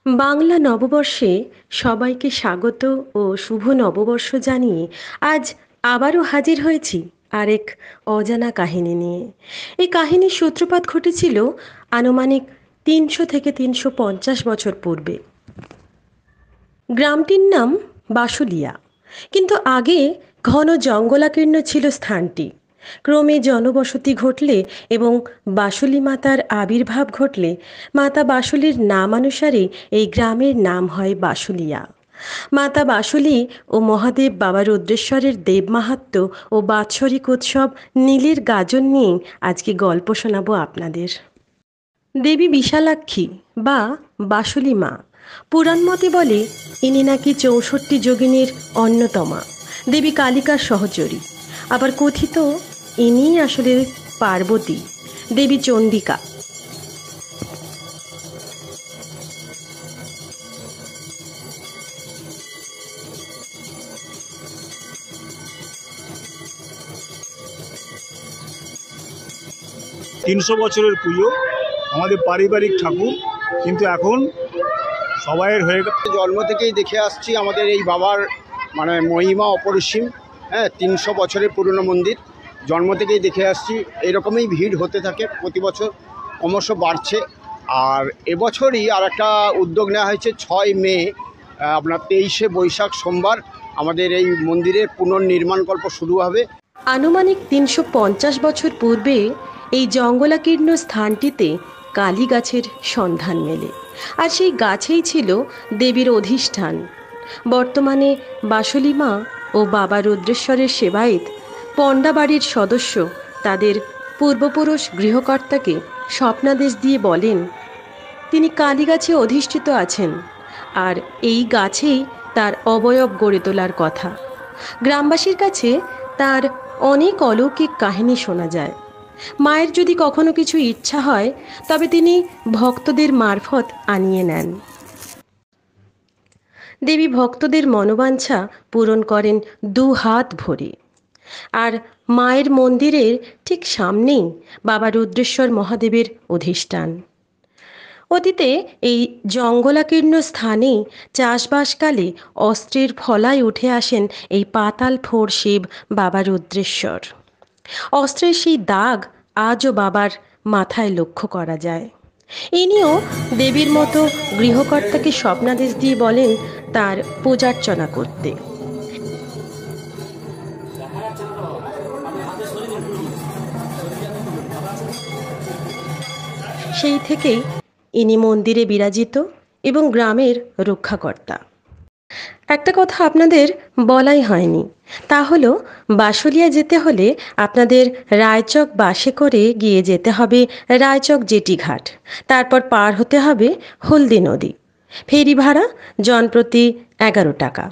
বাংলা নববর্ষে সবাইকে স্বাগত ও শুভ নববর্ষ জানিয়ে আজ আবারও হাজির হয়েছি আরেক অজানা কাহিনী নিয়ে। এই কাহিনীর সূত্রপাত ঘটেছিল আনুমানিক ৩০০ থেকে ৩৫০ বছর পূর্বে। গ্রামটির নাম বাসুলিয়া, কিন্তু আগে ঘন জঙ্গলাকীর্ণ ছিল স্থানটি। ক্রমে জনবসতি ঘটলে এবং বাসুলি মাতার আবির্ভাব ঘটলে মাতা বাসুলির নামানুসারে এই গ্রামের নাম হয় বাসুলিয়া। মাতা বাসুলি ও মহাদেব বাবা রুদ্রেশ্বরের দেবমাহাত্ম্য ও বাৎসরিক উৎসব নীলের গাজন নিয়ে আজকে গল্প শোনাবো আপনাদের। দেবী বিশালাক্ষী বা বাসুলি মা, পুরাণ মতে বলে ইনি নাকি ৬৪ যোগিনীর অন্যতমা, দেবী কালিকার সহচরী। আবার কথিত ইনিই আসলে পার্বতী, দেবী চণ্ডিকা। তিনশো বছরের পুজো, আমাদের পারিবারিক ঠাকুর, কিন্তু এখন সবাইয়ের হয়ে গেছে। জন্ম থেকেই দেখে আসছি আমাদের এই বাবার মহিমা অপরিসীম। হ্যাঁ, ৩০০ বছরের পুরনো মন্দির, জন্ম থেকেই দেখে আসছি। এরকমই ভিড় হতে থাকে প্রতি বছর, ক্রমশ বাড়ছে। আর এবছরই আর একটা উদ্যোগ নেওয়া হয়েছে, ৬ মে আপনার ২৩শে বৈশাখ সোমবার আমাদের এই মন্দিরের পুনর্নির্মাণকল্প শুরু হবে। আনুমানিক ৩৫০ বছর পূর্বে এই জঙ্গলাকীর্ণ স্থানটিতে কালী গাছের সন্ধান মেলে, আর সেই গাছেই ছিল দেবীর অধিষ্ঠান। বর্তমানে বাসুলি মা ও বাবা রুদ্রেশ্বরের সেবায়েত পণ্ডা বাড়ির সদস্য তাদের পূর্বপুরুষ গৃহকর্তাকে স্বপ্নাদেশ দিয়ে বলেন তিনি কালী গাছে অধিষ্ঠিত আছেন, আর এই গাছেই তার অবয়ব গড়ে তোলার কথা। গ্রামবাসীর কাছে তার অনেক অলৌকিক কাহিনী শোনা যায়। মায়ের যদি কখনো কিছু ইচ্ছা হয় তবে তিনি ভক্তদের মারফত আনিয়ে নেন। দেবী ভক্তদের মনোবাঞ্ছা পূরণ করেন ২ হাত ভরে। আর মায়ের মন্দিরের ঠিক সামনেই বাবা রুদ্রেশ্বর মহাদেবের অধিষ্ঠান। অতীতে এই জঙ্গলাকীর্ণ স্থানেই চাষবাসকালে অস্ত্রের ফলায় উঠে আসেন এই পাতাল ফোর শিব বাবা রুদ্রেশ্বর। অস্ত্রের সেই দাগ আজও বাবার মাথায় লক্ষ্য করা যায়। ইনিও দেবীর মতো গৃহকর্তাকে স্বপ্নাদেশ দিয়ে বলেন তার পূজার্চনা করতে। সেই থেকেই ইনি মন্দিরে বিরাজিত এবং গ্রামের রক্ষাকর্তা। একটা কথা আপনাদের বলাই হয়নি, তা হলো বাসুলিয়া যেতে হলে আপনাদের রায়চক বাসে করে গিয়ে যেতে হবে রায়চক জেটিঘাট, তারপর পার হতে হবে হলদি নদী। ফেরি ভাড়া জনপ্রতি ১১ টাকা।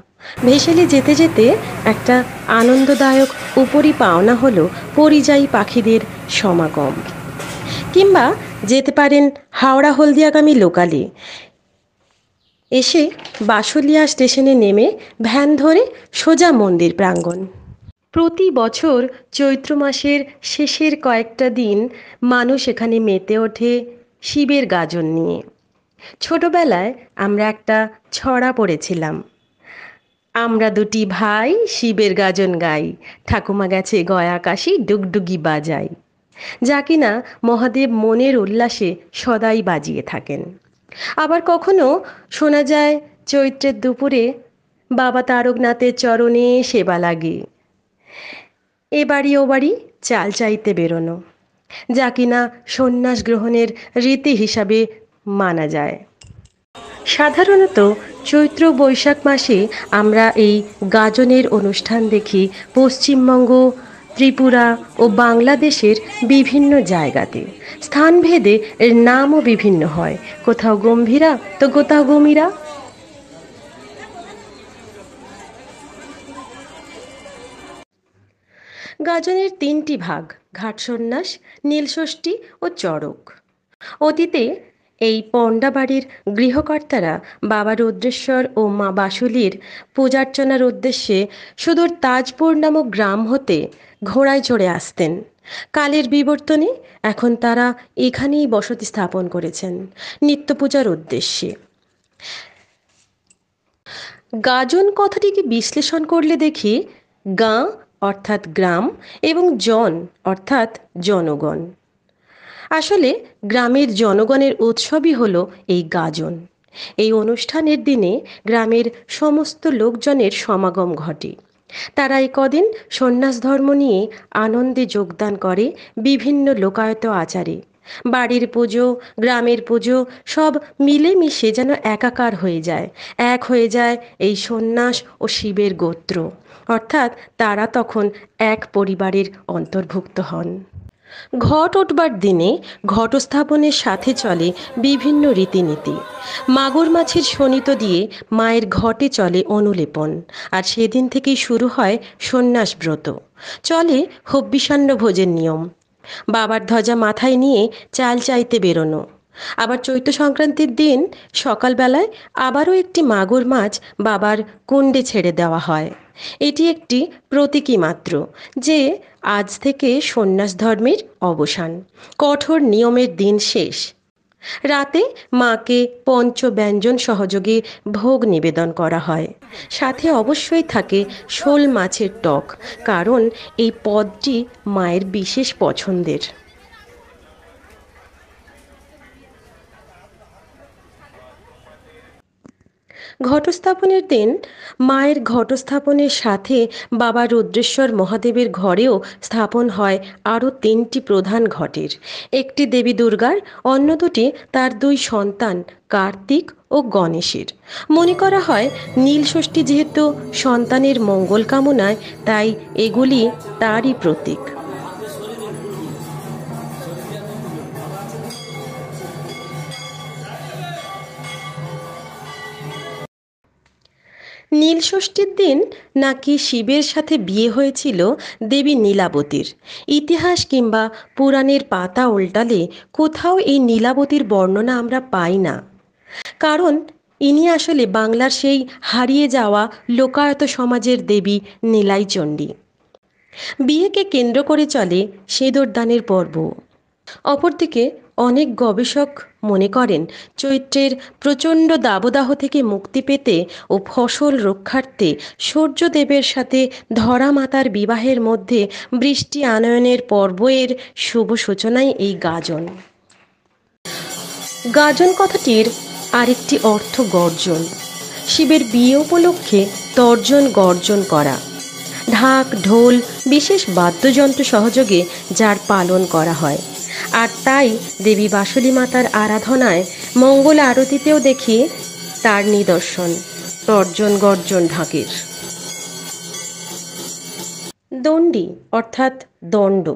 ভেসেলে যেতে যেতে একটা আনন্দদায়ক উপরি পাওনা হলো পরিযায়ী পাখিদের সমাগম। কিংবা যেতে পারেন হাওড়া হলদিয়াগামী লোকালে, এসে বাসুলিয়া স্টেশনে নেমে ভ্যান ধরে সোজা মন্দির প্রাঙ্গণ। প্রতি বছর চৈত্র মাসের শেষের কয়েকটা দিন মানুষ এখানে মেতে ওঠে শিবের গাজন নিয়ে। ছোটবেলায় আমরা একটা ছড়া পড়েছিলাম, আমরা দুটি ভাই শিবের গাজন গাই, ঠাকুমা গেছে গয়া কাশি ডুগডুগি বাজাই, যা কিনা মহাদেব মনের উল্লাসে সদাই বাজিয়ে থাকেন। আবার কখনো শোনা যায় চৈত্রের দুপুরে বাবা তারকনাথের চরণে সেবা লাগে, এ বাড়ি ও বাড়ি চাল চাইতে বেরোনো, যা কিনা সন্ন্যাস গ্রহণের রীতি হিসাবে মানা যায়। সাধারণত চৈত্র বৈশাখ মাসে আমরা এই গাজনের অনুষ্ঠান দেখি পশ্চিমবঙ্গ, ত্রিপুরা ও বাংলাদেশের বিভিন্ন জায়গাতে। স্থানভেদে এর নামও বিভিন্ন হয়, কোথাও গম্ভীরা তো কোথাও গমিরা। গাজনের ৩টি ভাগ: ঘাট সন্ন্যাস, নীলষষ্ঠী ও চড়ক। অতীতে এই পণ্ডা বাড়ির গৃহকর্তারা বাবা রুদ্রেশ্বর ও মা বাসুলির পূজার্চনার উদ্দেশ্যে সুদূর তাজপুর নামক গ্রাম হতে ঘোড়ায় চড়ে আসতেন। কালের বিবর্তনে এখন তারা এখানেই বসতি স্থাপন করেছেন নিত্য পূজার উদ্দেশ্যে। গাজন কথাটিকে বিশ্লেষণ করলে দেখি গাঁ অর্থাৎ গ্রাম এবং জন অর্থাৎ জনগণ। আসলে গ্রামের জনগণের উৎসবই হলো এই গাজন। এই অনুষ্ঠানের দিনে গ্রামের সমস্ত লোকজনের সমাগম ঘটে। তারা এই কদিন সন্ন্যাস ধর্ম নিয়ে আনন্দে যোগদান করে বিভিন্ন লোকায়ত আচারে। বাড়ির পুজো, গ্রামের পুজো সব মিলেমিশে যেন একাকার হয়ে যায়, এক হয়ে যায় এই সন্ন্যাস ও শিবের গোত্র, অর্থাৎ তারা তখন এক পরিবারের অন্তর্ভুক্ত হন। ঘট উঠবার দিনে ঘটস্থাপনের সাথে চলে বিভিন্ন রীতিনীতি। মাগুর মাছের শোণিত দিয়ে মায়ের ঘটে চলে অনুলেপন, আর সেদিন থেকেই শুরু হয় সন্ন্যাস ব্রত। চলে হব্যিষান্ন ভোজের নিয়ম, বাবার ধ্বজা মাথায় নিয়ে চাল চাইতে বেরোনো। আবার চৈত্র সংক্রান্তির দিন সকালবেলায় আবারও একটি মাগুর মাছ বাবার কুণ্ডে ছেড়ে দেওয়া হয়। এটি একটি প্রতীকী মাত্র যে আজ থেকে সন্ন্যাস ধর্মের অবসান, কঠোর নিয়মের দিন শেষ। রাতে মাকে পঞ্চব্যঞ্জন সহযোগে ভোগ নিবেদন করা হয়। সাথে অবশ্যই থাকে শোল মাছের টক, কারণ এই পদটি মায়ের বিশেষ পছন্দের। ঘটস্থাপনের দিন মায়ের ঘটস্থাপনের সাথে বাবা রুদ্রেশ্বর মহাদেবের ঘরেও স্থাপন হয় আরও 3টি প্রধান ঘটের। একটি দেবী দুর্গার, অন্য দুটি তার 2 সন্তান কার্তিক ও গণেশের। মনে করা হয় নীলষষ্ঠী যেহেতু সন্তানের মঙ্গল কামনায়, তাই এগুলি তারই প্রতীক। নীলষষ্ঠীর দিন নাকি শিবের সাথে বিয়ে হয়েছিল দেবী নীলাবতীর। ইতিহাস কিংবা পুরাণের পাতা উল্টালে কোথাও এই নীলাবতীর বর্ণনা আমরা পাই না, কারণ ইনি আসলে বাংলার সেই হারিয়ে যাওয়া লোকায়ত সমাজের দেবী নীলাই চণ্ডী। বিয়েকে কেন্দ্র করে চলে সিঁদুরদানের পর্ব। অপরদিকে অনেক গবেষক মনে করেন চৈত্রের প্রচণ্ড দাবদাহ থেকে মুক্তি পেতে ও ফসল রক্ষার্থে সূর্যদেবের সাথে ধরা মাতার বিবাহের মধ্যে বৃষ্টি আনয়নের পর্বের শুভ সূচনাই এই গাজন। গাজন কথাটির আরেকটি অর্থ গর্জন। শিবের বিয়ে উপলক্ষে তর্জন গর্জন করা, ঢাক ঢোল বিশেষ বাদ্যযন্ত্র সহযোগে যার পালন করা হয়। আর তাই দেবী বাসুলী মাতার আরাধনায় মঙ্গল আরতিতেও দেখি তার নিদর্শন, তর্জন গর্জন ঢাকের। দণ্ডী অর্থাৎ দণ্ড,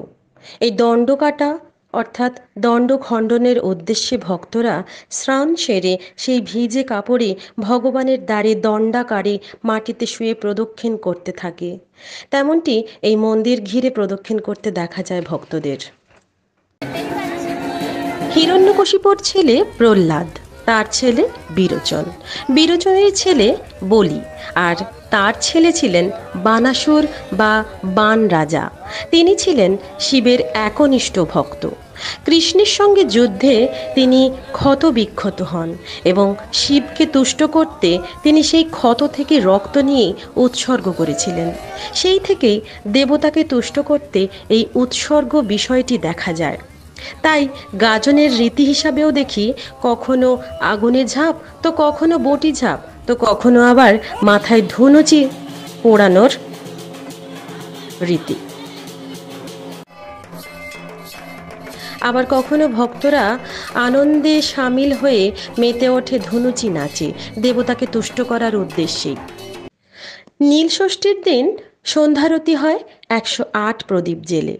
এই দণ্ড কাটা অর্থাৎ দণ্ড খণ্ডনের উদ্দেশ্যে ভক্তরা স্নান সেরে সেই ভিজে কাপড়ে ভগবানের দ্বারে দণ্ডাকারে মাটিতে শুয়ে প্রদক্ষিণ করতে থাকে। তেমনটি এই মন্দির ঘিরে প্রদক্ষিণ করতে দেখা যায় ভক্তদের। হিরণ্যকশিপুর ছেলে প্রহ্লাদ, তার ছেলে বিরোচন, বিরোচনের ছেলে বলি, আর তার ছেলে ছিলেন বানাসুর বা বান রাজা। তিনি ছিলেন শিবের একনিষ্ঠ ভক্ত। কৃষ্ণের সঙ্গে যুদ্ধে তিনি ক্ষত বিক্ষত হন এবং শিবকে তুষ্ট করতে তিনি সেই ক্ষত থেকে রক্ত নিয়ে উৎসর্গ করেছিলেন। সেই থেকেই দেবতাকে তুষ্ট করতে এই উৎসর্গ বিষয়টি দেখা যায়। তাই গাজনের রীতি হিসাবেও দেখি কখনো আগুনে ঝাঁপ, তো কখনো বটি ঝাঁপ, তো কখনো আবার মাথায় ধুনুচি পোড়ানোর রীতি। আবার কখনো ভক্তরা আনন্দে সামিল হয়ে মেতে ওঠে ধুনুচি নাচে দেবতাকে তুষ্ট করার উদ্দেশ্যে। নীলষষ্ঠীর দিন সন্ধ্যারতি হয় 108 প্রদীপ জেলে।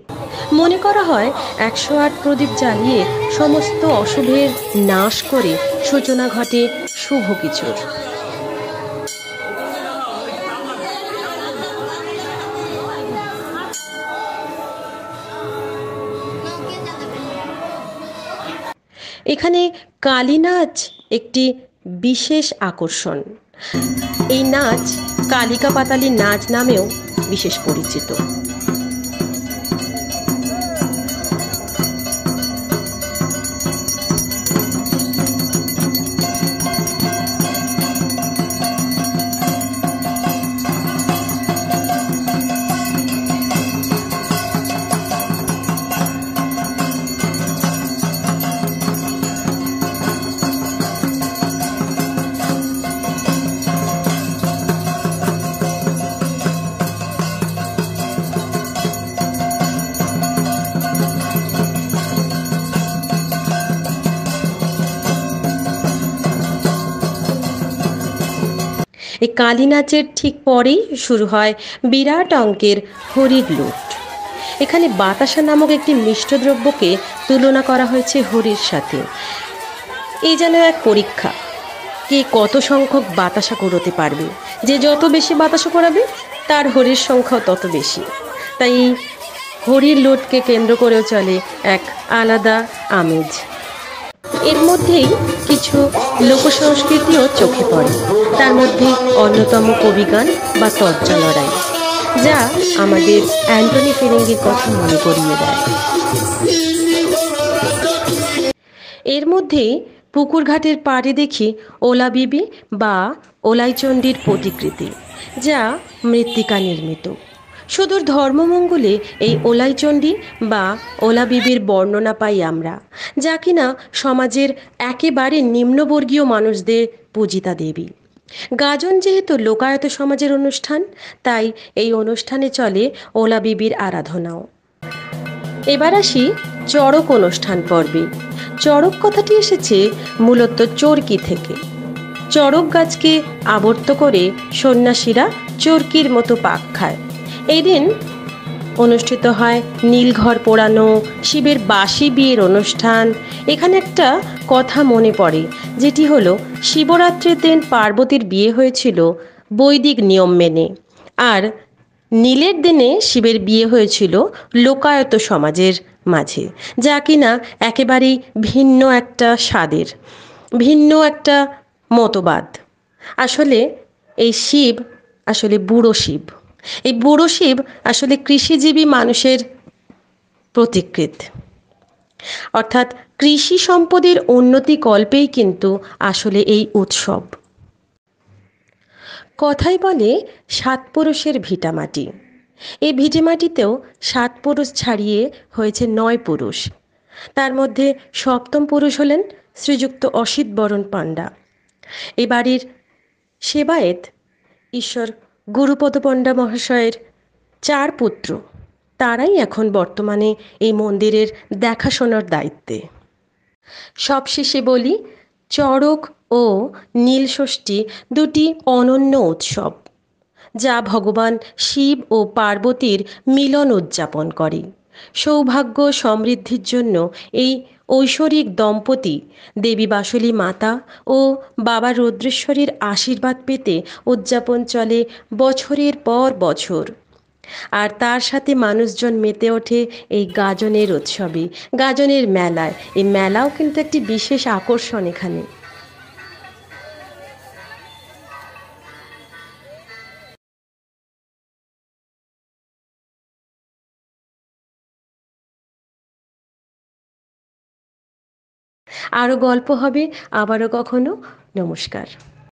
মনে করা হয় 108 প্রদীপ জ্বালিয়ে সমস্ত অশুভের নাশ করে সূচনা ঘটে শুভ কিছুর। এখানে কালী নাচ একটি বিশেষ আকর্ষণ। এই নাচ কালিকা পাতালি নাচ নামেও বিশেষ পরিচিত। এই কালী নাচের ঠিক পরেই শুরু হয় বিরাট অঙ্কের হরির লুট। এখানে বাতাসা নামক একটি মিষ্টদ্রব্যকে তুলনা করা হয়েছে হরির সাথে। এই যেন এক পরীক্ষা, কে কত সংখ্যক বাতাসা কুড়োতে পারবে। যে যত বেশি বাতাসা করাবে তার হরির সংখ্যাও তত বেশি। তাই হরির লুটকে কেন্দ্র করেও চলে এক আলাদা আমেজ। এর মধ্যেই কিছু লোকসংস্কৃতিও চোখে পড়ে, তার মধ্যে অন্যতম কবিগান বা তর্জা লড়াই, যা আমাদের অ্যান্টনি ফিরিঙ্গির কথা মনে করিয়ে দেয়। এর মধ্যেই পুকুরঘাটের পাড়ে দেখি ওলা বিবি বা ওলাইচণ্ডীর প্রতিকৃতি, যা মৃত্তিকা নির্মিত। সুদূর ধর্মমঙ্গলে এই ওলাইচণ্ডী বা ওলা বিবির বর্ণনা পাই আমরা, যা কিনা সমাজের একেবারে নিম্নবর্গীয় মানুষদের পূজিতা দেবী। গাজন যেহেতু লোকায়ত সমাজের অনুষ্ঠান, তাই এই অনুষ্ঠানে চলে ওলা বিবির আরাধনাও। এবার আসি চড়ক অনুষ্ঠান পর্বে। চড়ক কথাটি এসেছে মূলত চরকি থেকে। চড়ক গাছকে আবর্ত করে সন্ন্যাসীরা চরকির মতো পাক খায়। এই দিন অনুষ্ঠিত হয় নীলঘর পোড়ানো, শিবের বাসি বিয়ের অনুষ্ঠান। এখানে একটা কথা মনে পড়ে, যেটি হলো শিবরাত্রির দিন পার্বতীর বিয়ে হয়েছিল বৈদিক নিয়ম মেনে, আর নীলের দিনে শিবের বিয়ে হয়েছিল লোকায়ত সমাজের মাঝে, যা কিনা একেবারেই ভিন্ন একটা স্বাদের, ভিন্ন একটা মতবাদ। আসলে এই শিব আসলে বুড়ো শিব। এই বুড়ো শিব আসলে কৃষিজীবী মানুষের প্রতিকৃত, অর্থাৎ কৃষি সম্পদের উন্নতি কল্পেই কিন্তু আসলে এই উৎসব। কথাই বলে ৭ পুরুষের ভিটামাটি। এই ভিটেমাটিতেও ৭ পুরুষ ছাড়িয়ে হয়েছে ৯ পুরুষ। তার মধ্যে সপ্তম পুরুষ হলেন শ্রীযুক্ত অসিত বরণ পাণ্ডা। এই বাড়ির সেবায়েত ঈশ্বর গুরুপদ পণ্ডা মহাশয়ের 4 পুত্র, তারাই এখন বর্তমানে এই মন্দিরের দেখাশোনার দায়িত্বে। সবশেষে বলি, চড়ক ও নীলষষ্ঠী দুটি অনন্য উৎসব, যা ভগবান শিব ও পার্বতীর মিলন উদযাপন করে। সৌভাগ্য সমৃদ্ধির জন্য এই ঐশ্বরিক দম্পতি দেবী বাসুলী মাতা ও বাবা রুদ্রেশ্বরীর আশীর্বাদ পেতে উদযাপন চলে বছরের পর বছর। আর তার সাথে মানুষজন মেতে ওঠে এই গাজনের উৎসবে, গাজনের মেলায়। এই মেলাও কিন্তু একটি বিশেষ আকর্ষণ এখানে। আরও গল্প হবে আবারও কখনো। নমস্কার।